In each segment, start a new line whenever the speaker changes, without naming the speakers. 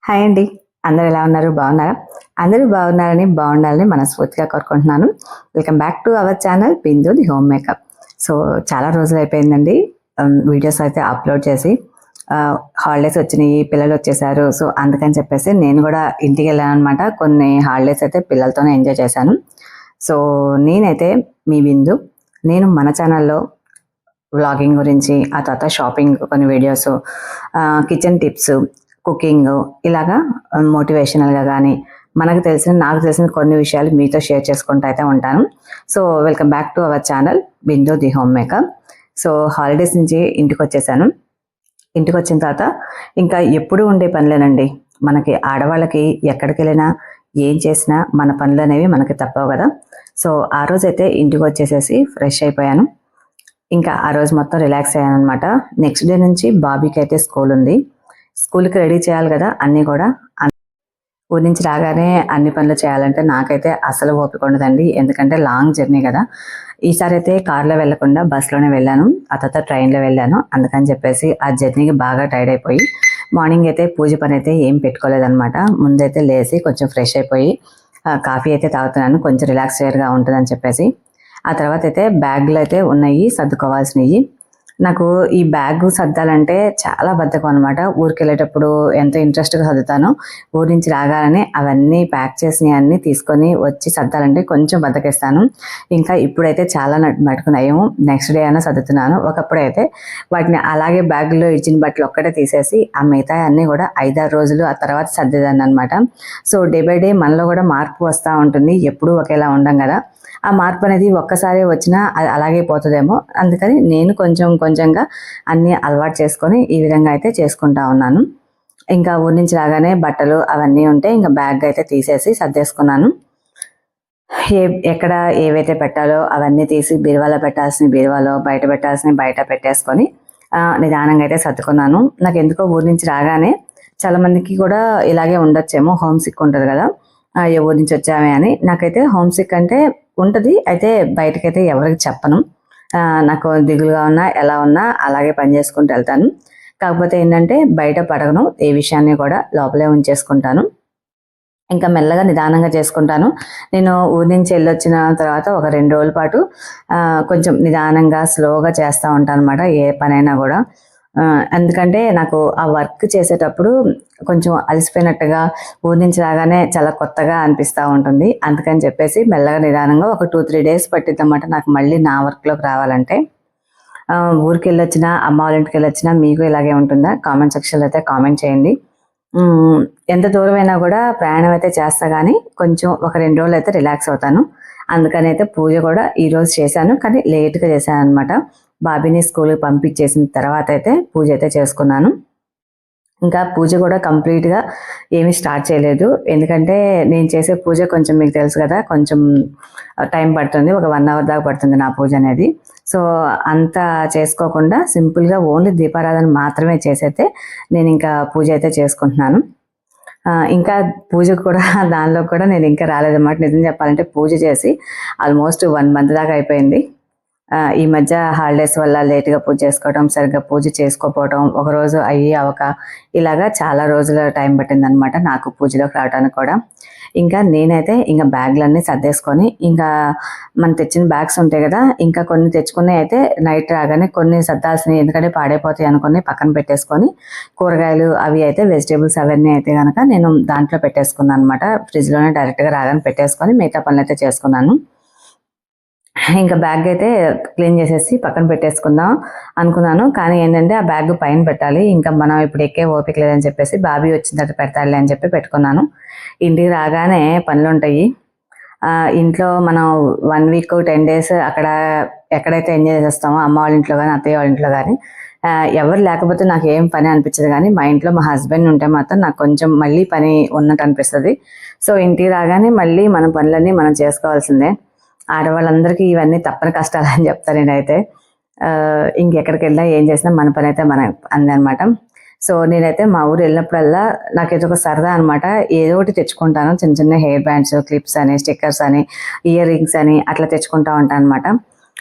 Hi అండి. అందరూ ఎలా ఉన్నారు? బాగున్నారా? అందరూ బాగుండాలని మనస్ఫూర్తిగా కోరుకుంటున్నాను. Welcome back to our channel Bindu the home makeup. So చాలా రోజులు అయిపోయిందండి వీడియోస్ అయితే అప్లోడ్ చేసి. హాలిడేస్ వచ్చినాయి, పిల్లలు వచ్చేసారు. సో అందుకని చెప్పేసి నేను కూడా ఇంటికి వెళ్ళాను అనమాట. కొన్ని హాలిడేస్ అయితే పిల్లలతోనే ఎంజాయ్ చేశాను. సో నేనైతే మీ బిందు. నేను మన ఛానల్లో వ్లాగింగ్ గురించి, ఆ తర్వాత షాపింగ్ కొన్ని వీడియోస్, కిచెన్ టిప్స్, కుకింగ్, ఇలాగా మోటివేషనల్గా కానీ నాకు తెలిసిన కొన్ని విషయాలు మీతో షేర్ చేసుకుంటూ అయితే ఉంటాను. So welcome back to our channel Bindu the home makeup. So holidays నుంచి ఇంటికి వచ్చేసాను. ఇంటికి వచ్చిన తర్వాత ఇంకా ఎప్పుడు ఉండే పనులేనండి. మనకి ఆడవాళ్ళకి ఎక్కడికి వెళ్ళినా ఏం చేసినా మన పనులు అనేవి మనకి తప్పవు కదా. సో ఆ రోజైతే ఇంటికి వచ్చేసేసి ఫ్రెష్ అయిపోయాను. ఇంకా ఆ రోజు మొత్తం రిలాక్స్ అయ్యాను అనమాట. నెక్స్ట్ డే నుంచి బాబీకి అయితే స్కూల్ ఉంది. స్కూల్కి రెడీ చేయాలి కదా అన్నీ కూడా. ఊరి నుంచి రాగానే అన్ని పనులు చేయాలంటే నాకైతే అసలు ఓపిక ఉండదండి. ఎందుకంటే లాంగ్ జర్నీ కదా. ఈసారి అయితే కార్లో వెళ్లకుండా బస్లోనే వెళ్ళాను, ఆ తర్వాత ట్రైన్లో వెళ్ళాను. అందుకని చెప్పేసి ఆ జర్నీకి బాగా టైర్డ్ అయిపోయి మార్నింగ్ అయితే పూజ పని అయితే ఏం పెట్టుకోలేదన్నమాట. ముందైతే లేచి కొంచెం ఫ్రెష్ అయిపోయి కాఫీ అయితే తాగుతున్నాను, కొంచెం రిలాక్స్గా ఉంటుందని చెప్పేసి. ఆ తర్వాత అయితే బ్యాగ్లో అయితే ఉన్నాయి సర్దుకోవాల్సినవి. నాకు ఈ బ్యాగ్ సర్దాలంటే చాలా బద్ధకం అనమాట. ఊరికి వెళ్ళేటప్పుడు ఎంత ఇంట్రెస్ట్గా సర్దుతానో, ఊరి నుంచి రాగానే అవన్నీ ప్యాక్ చేసినవి అన్నీ తీసుకొని వచ్చి సర్దాలంటే కొంచెం బద్దకిస్తాను. ఇంకా ఇప్పుడైతే చాలా మటుకున్నాయేమో, నెక్స్ట్ డే అయినా సర్దుతున్నాను. ఒకప్పుడైతే వాటిని అలాగే బ్యాగ్లో ఇచ్చిన బట్టలు ఒక్కటే తీసేసి ఆ మిగతా అన్నీ కూడా 5-6 రోజులు ఆ తర్వాత సర్దేదాన్ని అనమాట. సో డే బై డే మనలో కూడా మార్పు వస్తూ ఉంటుంది. ఎప్పుడూ ఒకేలా ఉండం కదా. ఆ మార్పు అనేది ఒక్కసారి వచ్చినా అది అలాగే పోతుందేమో. అందుకని నేను కొంచెంగా అన్నీ అలవాటు చేసుకొని ఈ విధంగా అయితే చేసుకుంటా ఉన్నాను. ఇంకా ఊరి నుంచి రాగానే బట్టలు అవన్నీ ఉంటే ఇంకా బ్యాగ్ అయితే తీసేసి సర్దేసుకున్నాను. ఎక్కడ ఏవైతే పెట్టాలో అవన్నీ తీసి బీరువాలో పెట్టాల్సిన బీరువాలో, బయట పెట్టాల్సిన బయట పెట్టేసుకొని నిదానంగా అయితే సర్దుకున్నాను. నాకు ఎందుకో ఊరి నుంచి రాగానే చాలా మందికి కూడా ఇలాగే ఉండొచ్చేమో, హోమ్ సిక్ ఉంటుంది కదా, ఏ ఊరి నుంచి వచ్చామే అని. నాకైతే హోమ్ సిక్ అంటే ఉంటుంది, అయితే బయటకైతే ఎవరికి చెప్పను. నాకు దిగులుగా ఉన్నా ఎలా ఉన్నా అలాగే పని చేసుకుంటూ వెళ్తాను. కాకపోతే ఏంటంటే బయట పడగను, ఏ విషయాన్ని కూడా లోపలే ఉంచేసుకుంటాను. ఇంకా మెల్లగా నిదానంగా చేసుకుంటాను. నేను ఊరి నుంచి వెళ్ళొచ్చిన తర్వాత ఒక 2 రోజుల పాటు కొంచెం నిదానంగా స్లోగా చేస్తూ ఉంటాను అనమాట, ఏ పనైనా కూడా. ఎందుకంటే నాకు ఆ వర్క్ చేసేటప్పుడు కొంచెం అలసిపోయినట్టుగా, ఊరి నుంచి రాగానే చాలా కొత్తగా అనిపిస్తూ ఉంటుంది. అందుకని చెప్పేసి మెల్లగా నిదానంగా ఒక 2-3 డేస్ పట్టిద్ది అన్నమాట నాకు మళ్ళీ నా వర్క్లోకి రావాలంటే. ఊరికి వెళ్ళొచ్చినా, అమ్మ వాళ్ళ ఇంటికి వెళ్ళొచ్చినా మీకు ఇలాగే ఉంటుందా? కామెంట్ సెక్షన్లో అయితే కామెంట్ చేయండి. ఎంత దూరమైనా కూడా ప్రయాణం అయితే చేస్తా, కానీ కొంచెం ఒక 2 రోజులు అయితే రిలాక్స్ అవుతాను. అందుకని అయితే పూజ కూడా ఈరోజు చేశాను, కానీ లేట్గా చేశాను అనమాట. బాబీని స్కూల్కి పంపించేసిన తర్వాత అయితే పూజ అయితే చేసుకున్నాను. ఇంకా పూజ కూడా కంప్లీట్గా ఏమీ స్టార్ట్ చేయలేదు. ఎందుకంటే నేను చేసే పూజ కొంచెం మీకు తెలుసు కదా, కొంచెం టైం పడుతుంది, ఒక 1 అవర్ దాకా పడుతుంది నా పూజ అనేది. సో అంతా చేసుకోకుండా సింపుల్గా ఓన్లీ దీపారాధన మాత్రమే చేసైతే నేను ఇంకా పూజ అయితే చేసుకుంటున్నాను. ఇంకా పూజకు కూడా దానిలో కూడా నేను ఇంకా రాలేదన్నమాట. నిజం చెప్పాలంటే పూజ చేసి ఆల్మోస్ట్ 1 మంత్ దాకా అయిపోయింది. ఈ మధ్య హాలిడేస్ వల్ల లేట్గా పూజ చేసుకోవడం, సరిగ్గా పూజ చేసుకోకపోవడం, ఒకరోజు అయ్యి అవక ఇలాగా చాలా రోజుల టైం పట్టిందనమాట నాకు పూజలోకి రావడానికి కూడా. ఇంకా నేనైతే ఇంకా బ్యాగ్లన్నీ సర్దేసుకొని, ఇంకా మనం తెచ్చిన బ్యాగ్స్ ఉంటాయి కదా, ఇంకా కొన్ని తెచ్చుకున్నాయి అయితే నైట్ రాగానే కొన్ని సర్దాల్సినవి, ఎందుకంటే పాడైపోతాయి అనుకుని పక్కన పెట్టేసుకొని, కూరగాయలు అవి అయితే వెజిటేబుల్స్ అవన్నీ అయితే కనుక నేను దాంట్లో పెట్టేసుకున్నాను అనమాట. ఫ్రిడ్జ్లోనే డైరెక్ట్గా రాగానే పెట్టేసుకొని మిగతా పనులు అయితే చేసుకున్నాను. ఇంకా బ్యాగ్ అయితే క్లీన్ చేసేసి పక్కన పెట్టేసుకుందాం అనుకున్నాను. కానీ ఏంటంటే ఆ బ్యాగ్ పైన పెట్టాలి, ఇంకా మనం ఇప్పుడు ఎక్కే ఓపిక లేదని చెప్పేసి బాబీ వచ్చిన తర్వాత పెడతాడులే అని చెప్పి పెట్టుకున్నాను. ఇంటికి రాగానే పనులు ఉంటాయి. ఇంట్లో మనం 1 వీక్ 10 డేస్ అక్కడ ఎక్కడైతే ఎంజాయ్ చేస్తామో, అమ్మ వాళ్ళ ఇంట్లో కానీ అత్తయ్య వాళ్ళ ఇంట్లో కానీ, ఎవరు లేకపోతే నాకు ఏం పని అనిపించదు. కానీ మా ఇంట్లో మా హస్బెండ్ ఉంటే మాత్రం నాకు కొంచెం మళ్ళీ పని ఉన్నట్టు అనిపిస్తుంది. సో ఇంటికి రాగానే మళ్ళీ మన పనులన్నీ మనం చేసుకోవాల్సిందే. ఆడవాళ్ళందరికీ ఇవన్నీ తప్పని కష్టాలు అని చెప్తాను నేనైతే. ఇంకెక్కడికి వెళ్ళినా ఏం చేసినా మన పని అయితే మన అందనమాట. సో నేనైతే మా ఊరు వెళ్ళినప్పుడల్లా నాకు ఏదో ఒక సరదా అనమాట. ఏదో ఒకటి తెచ్చుకుంటాను, చిన్న చిన్న హెయిర్ బ్యాండ్స్, క్లిప్స్ అని, స్టిక్కర్స్ అని, ఇయర్ రింగ్స్ అని అట్లా తెచ్చుకుంటా ఉంటాను అనమాట.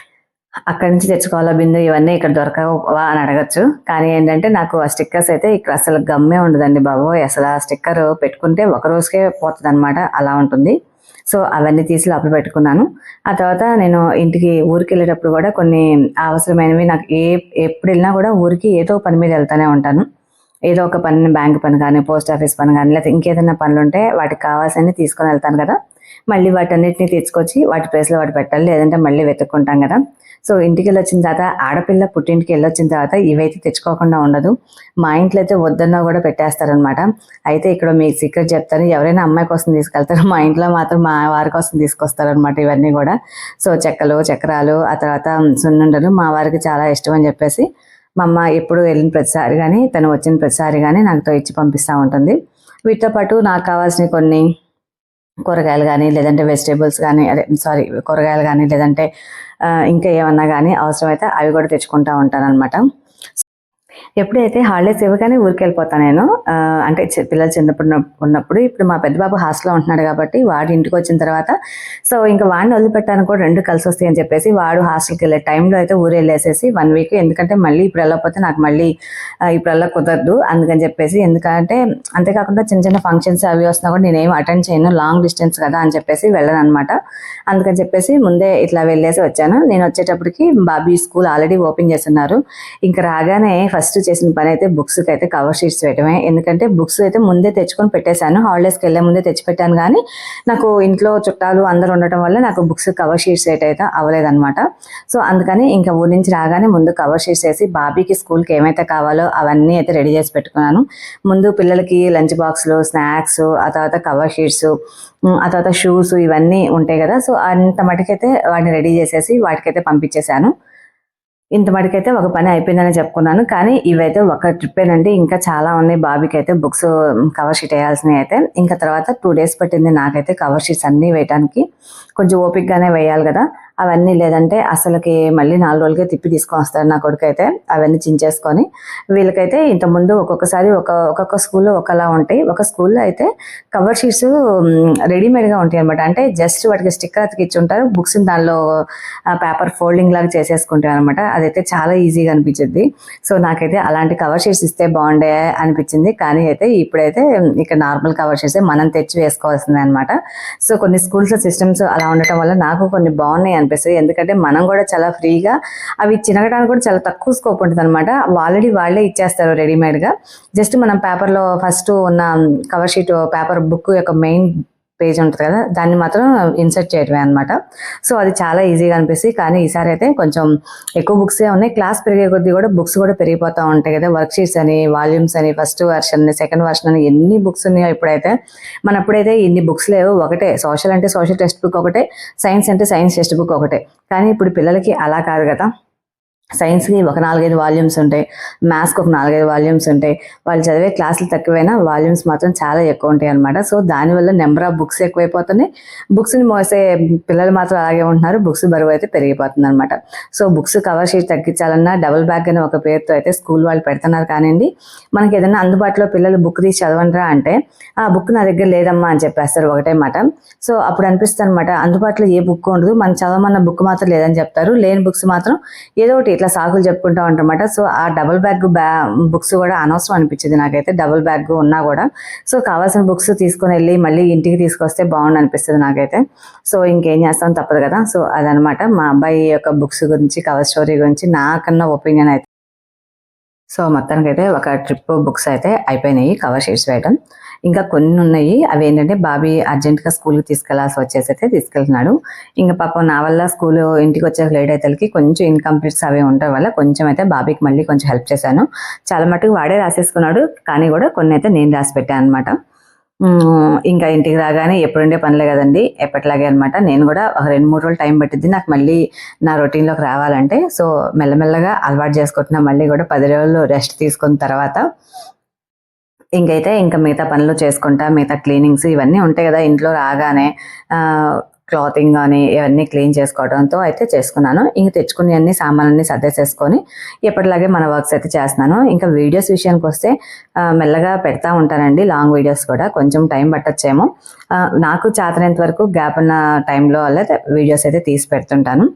అక్కడి నుంచి తెచ్చుకోవాలా బిందు ఇవన్నీ ఇక్కడ దొరకవా అని అడగచ్చు. కానీ ఏంటంటే నాకు ఆ స్టిక్కర్స్ అయితే ఇక్కడ అసలు గమ్మే ఉండదండి బాబోయ్! అసలు ఆ స్టిక్కర్ పెట్టుకుంటే ఒక రోజుకే పోతుందనమాట. అలా ఉంటుంది. సో, అవన్నీ తీసి లోపల పెట్టుకున్నాను. ఆ తర్వాత నేను ఇంటికి ఊరికెళ్ళేటప్పుడు కూడా కొన్ని అవసరమైనవి నాకు ఎప్పుడెళ్ళినా కూడా ఊరికి ఏదో పని మీద వెళ్తానే ఉంటాను. ఏదో ఒక పని బ్యాంక్ పని కానీ, పోస్ట్ ఆఫీస్ పని కానీ, లేకపోతే ఇంకేదైనా పనులుంటే వాటికి కావాల్సినవి తీసుకొని వెళ్తాను కదా! మళ్ళీ వాటన్నిటిని తెచ్చుకొచ్చి వాటి ప్లేస్‌లో వాటి పెట్టాలి. లేదంటే మళ్ళీ వెతుక్కుంటాం కదా! సో, ఇంటికెళ్ళొచ్చిన తర్వాత ఆడపిల్ల పుట్టింటికి వెళ్ళొచ్చిన తర్వాత ఇవైతే తెచ్చుకోకుండా ఉండదు. మా ఇంట్లో అయితే వద్దన్నా కూడా పెట్టేస్తారనమాట. అయితే ఇక్కడ మీకు సీక్రెట్ చెప్తాను. ఎవరైనా అమ్మాయి కోసం తీసుకెళ్తారు. మా ఇంట్లో మాత్రం మా వారి కోసం తీసుకొస్తారనమాట ఇవన్నీ కూడా. సో, చెక్కలు, చక్రాలు, ఆ తర్వాత సున్నుండలు మా వారికి చాలా ఇష్టం అని చెప్పేసి మా అమ్మ ఎప్పుడు వెళ్ళిన ప్రతిసారి కానీ, తను వచ్చిన ప్రతిసారి కానీ నాతో ఇచ్చి పంపిస్తూ ఉంటుంది. వీటితో పాటు నాకు కావాల్సినవి కొన్ని కూరగాయలు కానీ, లేదంటే వెజిటేబుల్స్ కానీ, అదే సారీ కూరగాయలు కానీ, లేదంటే ఇంకా ఏమన్నా కానీ అవసరమైతే అవి కూడా తెచ్చుకుంటూ ఉంటానన్నమాట. ఎప్పుడైతే హాలిడేస్ ఇవ్వగానే ఊరికెళ్ళిపోతాను నేను. అంటే పిల్లలు చిన్నప్పుడు ఉన్నప్పుడు. ఇప్పుడు మా పెద్ద బాబు హాస్టల్‌లో ఉంటున్నాడు కాబట్టి వాడు ఇంటికి వచ్చిన తర్వాత సో, ఇంక వాడిని వదిలిపెట్టాను కూడా 2 కలిసొస్తాయి అని చెప్పేసి వాడు హాస్టల్‌కెళ్ళే టైంలో అయితే ఊరెళ్ళేసేసి 1 వీక్ ఎందుకంటే మళ్ళీ ఇప్పుడు వెళ్ళకపోతే నాకు మళ్ళీ ఇప్పుడల్లా కుదరదు. అందుకని చెప్పేసి ఎందుకంటే అంతేకాకుండా చిన్న చిన్న ఫంక్షన్స్ అవి వస్తున్నా కూడా నేనేమి అటెండ్ చేయను. లాంగ్ డిస్టెన్స్ కదా అని చెప్పేసి వెళ్ళననమాట. అందుకని చెప్పేసి ముందే ఇట్లా వెళ్ళేసి వచ్చాను. నేను వచ్చేటప్పటికి బాబీ స్కూల్ ఆల్రెడీ ఓపెన్ చేసున్నారు. ఇంక రాగానే ఫస్ట్ చేసిన పని అయితే బుక్స్కి అయితే కవర్ షీట్స్ వేయడమే. ఎందుకంటే బుక్స్ అయితే ముందే తెచ్చుకొని పెట్టేశాను. హాలిడేస్కి వెళ్ళే ముందే తెచ్చిపెట్టాను కానీ నాకు ఇంట్లో చుట్టాలు అందరూ ఉండటం వల్ల నాకు బుక్స్ కవర్ షీట్స్ అయితే అవ్వలేదన్నమాట. సో అందుకని ఇంకా ఊరి నుంచి రాగానే ముందు కవర్ షీట్స్ వేసి బాబీకి స్కూల్కి ఏమైతే కావాలో అవన్నీ అయితే రెడీ చేసి పెట్టుకున్నాను. ముందు పిల్లలకి లంచ్ బాక్స్లు, స్నాక్స్, ఆ తర్వాత కవర్ షీట్స్, ఆ తర్వాత షూస్ ఇవన్నీ ఉంటాయి కదా. సో అంత మటుకైతే వాటిని రెడీ చేసేసి వాటికైతే పంపించేశాను. ఇంత మటుకైతే ఒక పని అయిపోయిందని చెప్పుకున్నాను. కానీ ఇవైతే ఒక ట్రిప్పేనండి. ఇంకా చాలా ఉన్నాయి బాబీకి అయితే బుక్స్ కవర్ షీట్ వేయాల్సినవి అయితే. ఇంకా తర్వాత 2 డేస్ పట్టింది నాకైతే కవర్ షీట్స్ అన్నీ వేయడానికి. కొంచెం ఓపికగానే వేయాలి కదా. అవన్నీ లేదంటే అసలుకి మళ్ళీ 4 రోజులకే తిప్పి తీసుకొని వస్తాడు నా కొడుకైతే. అవన్నీ చించేసుకొని వీళ్ళకైతే ఇంతకుముందు ఒక్కొక్కసారి ఒక్కొక్క స్కూల్లో ఒకలా ఉంటాయి. ఒక స్కూల్లో అయితే కవర్ షీట్స్ రెడీమేడ్గా ఉంటాయి అనమాట. అంటే జస్ట్ వాటికి స్టిక్కర్ అతికిచ్చి ఉంటారు. బుక్స్ దానిలో పేపర్ ఫోల్డింగ్ లాగా చేసేసుకుంటాం అనమాట. అదైతే చాలా ఈజీగా అనిపించింది. సో నాకైతే అలాంటి కవర్ షీట్స్ ఇస్తే బాగుండే అనిపించింది. కానీ అయితే ఇప్పుడైతే ఇక నార్మల్ కవర్ షీట్స్ మనం తెచ్చి వేసుకోవాల్సిందే అనమాట. సో కొన్ని స్కూల్స్ సిస్టమ్స్ అలా ఉండటం వల్ల నాకు కొన్ని బాగున్నాయి అనిపిస్తాయి. ఎందుకంటే మనం కూడా చాలా ఫ్రీగా అవి చినగడానికి కూడా చాలా తక్కువ స్కోప్ ఉంటుంది అనమాట. ఆల్రెడీ వాళ్ళే ఇచ్చేస్తారు రెడీమేడ్గా. జస్ట్ మనం పేపర్లో ఫస్ట్ ఉన్న కవర్ షీట్ పేపర్ బుక్ యొక్క మెయిన్ పేజ్ ఉంటుంది కదా, దాన్ని మాత్రం ఇన్సర్ట్ చేయడమే అనమాట. సో అది చాలా ఈజీగా అనిపిస్తుంది. కానీ ఈసారి అయితే కొంచెం ఎక్కువ బుక్సే ఉన్నాయి. క్లాస్ పెరిగే కొద్దీ కూడా బుక్స్ కూడా పెరిగిపోతూ ఉంటాయి కదా. వర్క్ షీట్స్ అని, వాల్యూమ్స్ అని, ఫస్ట్ వర్షన్, సెకండ్ వర్షన్ అని ఎన్ని బుక్స్ ఉన్నాయో ఇప్పుడైతే. మనప్పుడైతే ఇన్ని బుక్స్ లేవు. ఒకటే సోషల్ అంటే సోషల్ టెక్స్ట్ బుక్ ఒకటే, సైన్స్ అంటే సైన్స్ టెక్స్ట్ బుక్ ఒకటే. కానీ ఇప్పుడు పిల్లలకి అలా కాదు కదా. సైన్స్కి ఒక 4-5 వాల్యూమ్స్ ఉంటాయి, మ్యాథ్స్కి ఒక 4-5 వాల్యూమ్స్ ఉంటాయి. వాళ్ళు చదివే క్లాసులు తక్కువైనా వాల్యూమ్స్ మాత్రం చాలా ఎక్కువ ఉంటాయి అనమాట. సో దానివల్ల నెంబర్ ఆఫ్ బుక్స్ ఎక్కువైపోతున్నాయి. బుక్స్ని మోసే పిల్లలు మాత్రం అలాగే ఉంటున్నారు. బుక్స్ బరువు అయితే పెరిగిపోతుంది అనమాట. సో బుక్స్ కవర్ షీట్ తగ్గించాలన్నా డబుల్ బ్యాగ్ అని ఒక పేరుతో అయితే స్కూల్ వాళ్ళు పెడుతున్నారు. కానివ్వండి, మనకి ఏదైనా అందుబాటులో పిల్లలు బుక్ తీసి చదవండిరా అంటే ఆ బుక్ నా దగ్గర లేదమ్మా అని చెప్పేస్తారు ఒకటే మాట. సో అప్పుడు అనిపిస్తుంది అనమాట, అందుబాటులో ఏ బుక్ ఉండదు, మనం చదవమన్న బుక్ మాత్రం లేదని చెప్తారు. లేని బుక్స్ మాత్రం ఏదో ఒకటి ఇట్లా సాకులు చెప్పుకుంటూ ఉంటారన్నమాట. సో ఆ డబుల్ బ్యాగ్ బుక్స్ కూడా అనవసరం అనిపించింది నాకైతే, డబుల్ బ్యాగ్ ఉన్నా కూడా. సో కావాల్సిన బుక్స్ తీసుకొని వెళ్ళి మళ్ళీ ఇంటికి తీసుకొస్తే బాగుండు అనిపిస్తుంది నాకైతే. సో ఇంకేం చేస్తాం, తప్పదు కదా. సో అదనమాట మా అబ్బాయి యొక్క బుక్స్ గురించి, కవర్ స్టోరీ గురించి నాకన్నా ఒపీనియన్ అయితే. సో మొత్తానికైతే ఒక ట్రిప్ బుక్స్ అయితే అయిపోయినాయి కవర్ షీట్స్ వేయడం. ఇంకా కొన్ని ఉన్నాయి. అవి ఏంటంటే బాబీ అర్జెంట్గా స్కూల్కి తీసుకెళ్లాల్సి వచ్చేసి అయితే తీసుకెళ్తున్నాడు. ఇంకా పాపం నా వల్ల స్కూల్ ఇంటికి వచ్చాక లేట్ అయితే కొంచెం ఇన్కంప్లీట్స్ అవి ఉండడం వల్ల కొంచెం అయితే బాబీకి మళ్ళీ కొంచెం హెల్ప్ చేశాను. చాలా మటుకు వాడే రాసేసుకున్నాడు, కానీ కూడా కొన్ని అయితే నేను రాసి పెట్టాను అనమాట. ఇంకా ఇంటికి రాగానే ఎప్పుడుండే పనులే కదండి, ఎప్పటిలాగే అనమాట. నేను కూడా ఒక 2-3 రోజులు టైం పట్టింది నాకు మళ్ళీ నా రొటీన్లోకి రావాలంటే. సో మెల్లమెల్లగా అలవాటు చేసుకుంటున్నా. మళ్ళీ కూడా 10 రోజులు రెస్ట్ తీసుకున్న తర్వాత ఇంకైతే ఇంకా మిగతా పనులు చేసుకుంటా, మిగతా క్లీనింగ్స్ ఇవన్నీ ఉంటాయి కదా ఇంట్లో రాగానే. క్లాతింగ్ కానీ ఇవన్నీ క్లీన్ చేసుకోవడంతో అయితే చేసుకున్నాను. ఇంక తెచ్చుకుని అన్ని సామాన్లన్నీ సర్దేసేసుకొని ఎప్పటిలాగే మన వర్క్స్ అయితే చేస్తున్నాను. ఇంకా వీడియోస్ విషయానికి వస్తే మెల్లగా పెడతా ఉంటానండి. లాంగ్ వీడియోస్ కూడా కొంచెం టైం పట్టొచ్చేమో. నాకు చేతనంత వరకు గ్యాప్ ఉన్న టైంలో వీడియోస్ అయితే తీసి పెడుతుంటాను.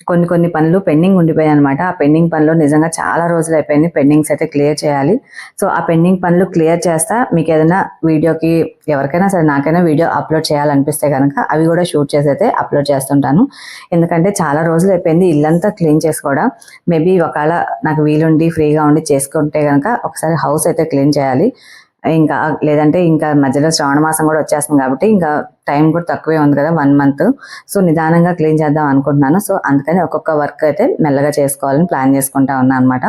కొన్ని పనులు పెండింగ్ ఉండిపోయాయి అనమాట. ఆ పెండింగ్ పనులు నిజంగా చాలా రోజులు అయిపోయింది. పెండింగ్స్ అయితే క్లియర్ చేయాలి. సో ఆ పెండింగ్ పనులు క్లియర్ చేస్తా. మీకు ఏదైనా వీడియోకి ఎవరికైనా సరే నాకైనా వీడియో అప్లోడ్ చేయాలనిపిస్తే కనుక అవి కూడా షూట్ చేసి అయితే అప్లోడ్ చేస్తుంటాను. ఎందుకంటే చాలా రోజులు అయిపోయింది ఇల్లంతా క్లీన్ చేసుకోవడం. మేబీ ఒకవేళ నాకు వీలుండి ఫ్రీగా ఉండి చేసుకుంటే కనుక ఒకసారి హౌస్ అయితే క్లీన్ చేయాలి. ఇంకా లేదంటే ఇంకా మధ్యలో శ్రావణ మాసం కూడా వచ్చేస్తుంది కాబట్టి ఇంకా టైం కూడా తక్కువే ఉంది కదా, 1 మంత్. సో నిదానంగా క్లీన్ చేద్దాం అనుకుంటున్నాను. సో అందుకని ఒక్కొక్క వర్క్ అయితే మెల్లగా చేసుకోవాలని ప్లాన్ చేసుకుంటా ఉన్నాను అనమాట.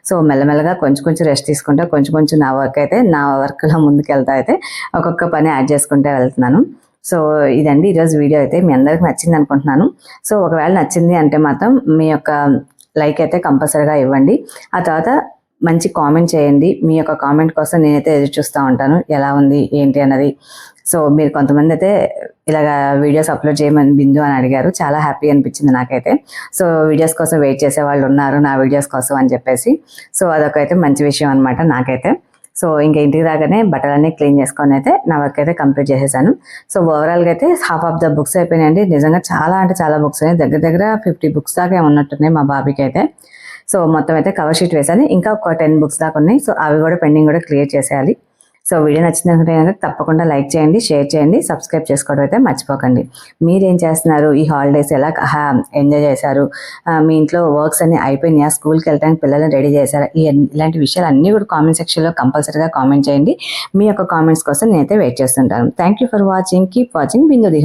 సో మెల్లమెల్లగా కొంచెం రెస్ట్ తీసుకుంటా, కొంచెం నా వర్క్లో ముందుకెళ్తా అయితే ఒక్కొక్క పని యాడ్ చేసుకుంటే వెళ్తున్నాను. సో ఇదండి ఈరోజు వీడియో అయితే మీ అందరికి నచ్చింది అనుకుంటున్నాను. సో ఒకవేళ నచ్చింది అంటే మాత్రం మీ యొక్క లైక్ అయితే కంపల్సరీగా ఇవ్వండి. ఆ తర్వాత మంచి కామెంట్ చేయండి. మీ యొక్క కామెంట్ కోసం నేనైతే ఎదురు చూస్తూ ఉంటాను, ఎలా ఉంది ఏంటి అన్నది. సో మీరు కొంతమంది అయితే ఇలాగా వీడియోస్ అప్లోడ్ చేయమని బిందు అని అడిగారు. చాలా హ్యాపీ అనిపించింది నాకైతే. సో వీడియోస్ కోసం వెయిట్ చేసే వాళ్ళు ఉన్నారు నా వీడియోస్ కోసం అని చెప్పేసి. సో అదొకైతే మంచి విషయం అనమాట నాకైతే. సో ఇంకా ఇంటికి రాగానే బట్టలన్నీ క్లీన్ చేసుకొని అయితే నా వర్క్ అయితే కంప్లీట్ చేసేసాను. సో ఓవరాల్గా అయితే హాఫ్ ఆఫ్ ద బుక్స్ అయిపోయినాయండి. నిజంగా చాలా అంటే చాలా బుక్స్ ఉన్నాయి, దగ్గర 50 బుక్స్ దాకా ఉన్నట్టున్నాయి మా బాబీకి అయితే. సో మొత్తం అయితే కవర్ షీట్ వేసాను. ఇంకా ఒక 10 బుక్స్ దాకా ఉన్నాయి. సో అవి కూడా పెండింగ్ కూడా క్లియర్ చేసేయాలి. సో వీడియో నచ్చిందంటే కనుక తప్పకుండా లైక్ చేయండి, షేర్ చేయండి, సబ్స్క్రైబ్ చేసుకోవడం అయితే మర్చిపోకండి. మీరేం చేస్తున్నారు, ఈ హాలిడేస్ ఎలా ఎంజాయ్ చేశారు, మీ ఇంట్లో వర్క్స్ అన్ని అయిపోయినాయా, స్కూల్కి వెళ్ళడానికి పిల్లల్ని రెడీ చేశారా, ఇలాంటి విషయాలు అన్నీ కూడా కామెంట్ సెక్షన్లో కంపల్సరీగా కామెంట్ చేయండి. మీ యొక్క కామెంట్స్ కోసం నేనైతే వెయిట్ చేస్తుంటాను. Thank you for watching. Keep watching Bindu the home.